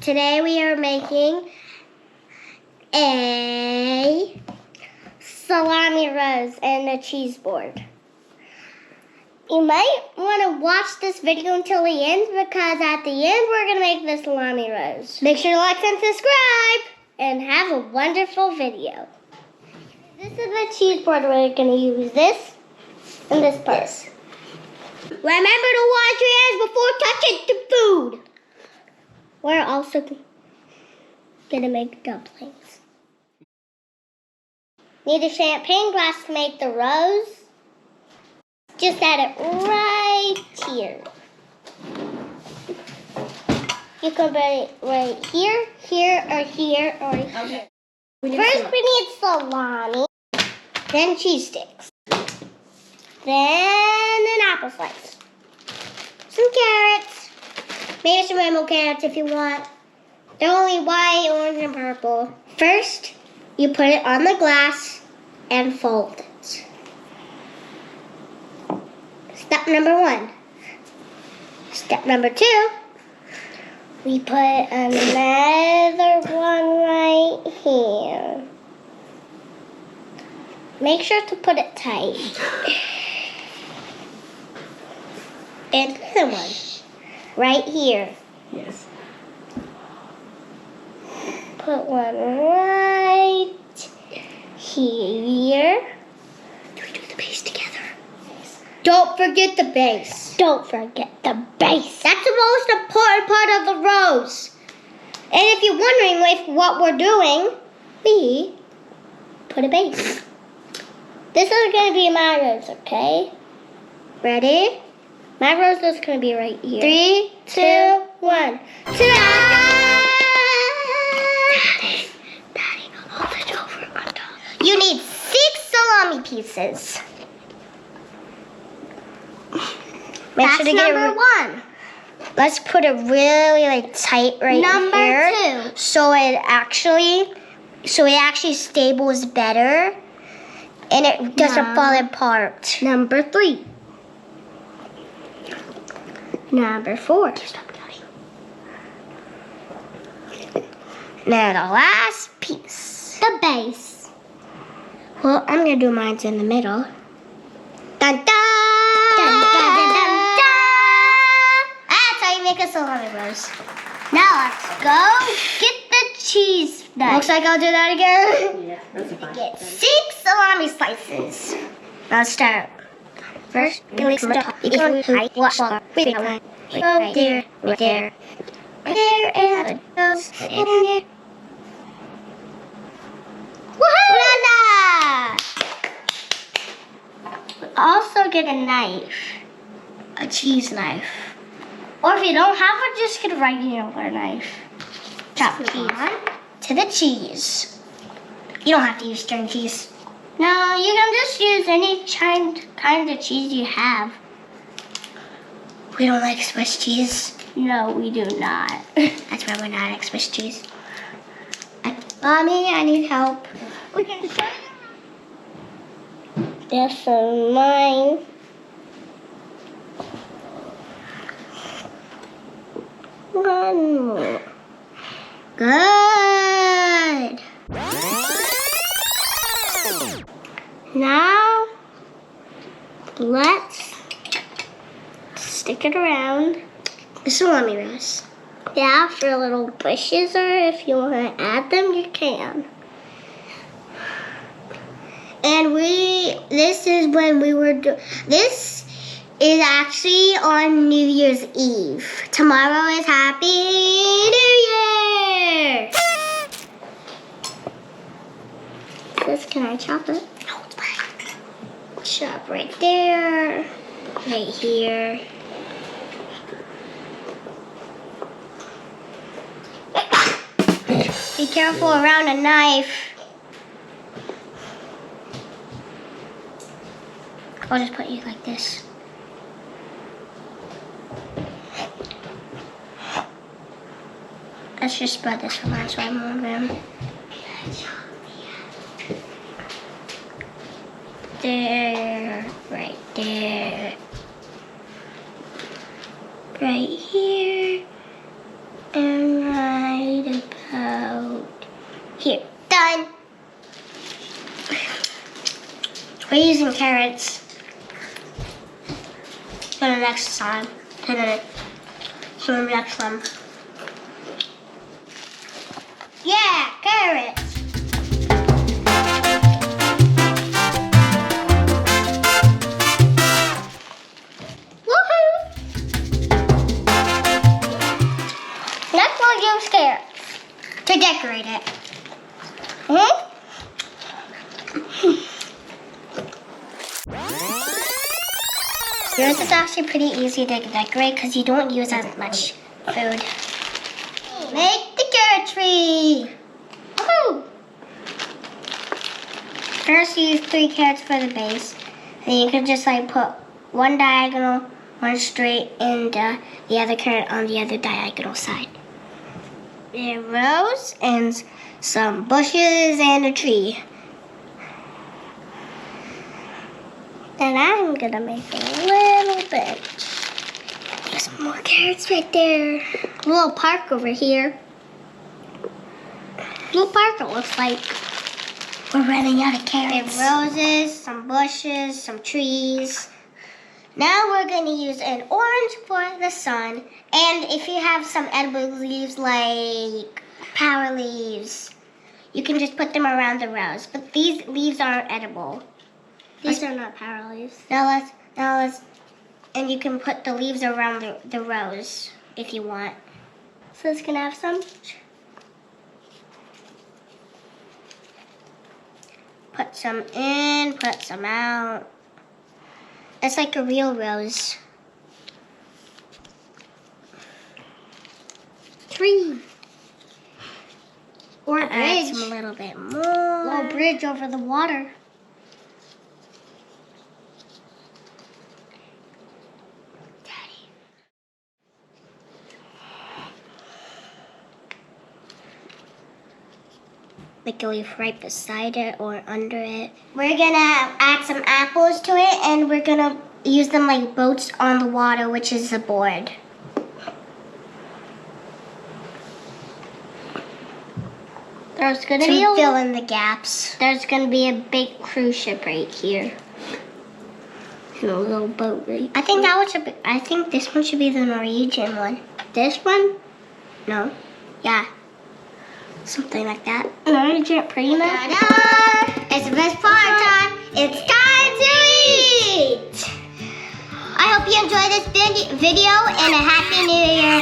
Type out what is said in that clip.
Today we are making a salami rose and a cheese board. You might want to watch this video until the end because at the end we're going to make the salami rose. Make sure to like and subscribe and have a wonderful video. This is the cheese board. We're going to use this and this part. Yes. Remember to wash your hands before touching the food. We're also going to make dumplings. Need a champagne glass to make the rose. Just add it right here. You can put it right here, here, or here, or here. Okay. First we need salami, then cheese sticks, then an apple slice, some carrots, maybe some rainbow carrots if you want. They're only white, orange, and purple. First, you put it on the glass and fold it. Step number 1. Step number 2, we put another one right here. Make sure to put it tight. And another one right here. Yes. Put one right here. Do we do the base together? Yes. Don't forget the base. Don't forget the base. That's the most important part of the rose. And if you're wondering what we're doing, we put a base. This is going to be my rose, okay? Ready? My rose is going to be right here. 3, 2, 1. Ta-da! Daddy, hold it over on top. You need 6 salami pieces. That's number 1. Let's put it really tight right here. Number 2. So it actually stables better and it doesn't fall apart. Number 3. Number 4. Now the last piece. The base. Well, I'm gonna do mine in the middle. Dun dun! Dun, dun, dun, dun, dun. That's how you make a salami rose. Now let's go get the cheese knife. Looks like I'll do that again. Yeah, that's fine. Get 6 salami slices. Now let's start. First, right there, and it goes in there. Woohoo! Also get a knife, a cheese knife. Or if you don't have it, just get a regular knife. Chop cheese to the cheese. You don't have to use string cheese. No, you can just use any kind of cheese you have. We don't like Swiss cheese. No, we do not. That's why we're not like Swiss cheese. Mommy, I need help. We can show you. This is mine. One more. Good. Now, let's stick it around the salami rose. Yeah, for little bushes, or if you want to add them, you can. And this is when we were this is actually on New Year's Eve. Tomorrow is Happy New Year! Can I chop it? No, it's fine. Chop right there, right here. Be careful around a knife. I'll just put you like this. Let's just spread this around so I have more room. There, right there, right here, and right using carrots for the next time. For the next one. Yeah, carrots. Woohoo! Next we'll use carrots to decorate it. Yours is actually pretty easy to decorate because you don't use as much food. Make the carrot tree! Woohoo! First, you use 3 carrots for the base. Then you can just like put one diagonal, one straight, and the other carrot on the other diagonal side. A rose and some bushes and a tree. And I'm gonna make a little bench. There's some more carrots right there. A little park over here. Little park, it looks like. We're running out of carrots. Roses, some bushes, some trees. Now we're gonna use an orange for the sun. And if you have some edible leaves like power leaves, you can just put them around the rose. But these leaves aren't edible. These are not power leaves. Now let's, and you can put the leaves around the rose if you want. So it's gonna have some. Put some in, put some out. It's like a real rose. Tree. Or a bridge. Add some a little bit more. A little bridge over the water. Like a leaf right beside it or under it. We're gonna add some apples to it and we're gonna use them like boats on the water, which is the board. There's gonna be fill in the gaps. There's gonna be a big cruise ship right here. And a little boat right. I think this one should be the Norwegian one. This one? No. Yeah. Something like that. Norwegian pretty much. Ta-da! It's the best part time. It's time to eat! I hope you enjoyed this video and a Happy New Year.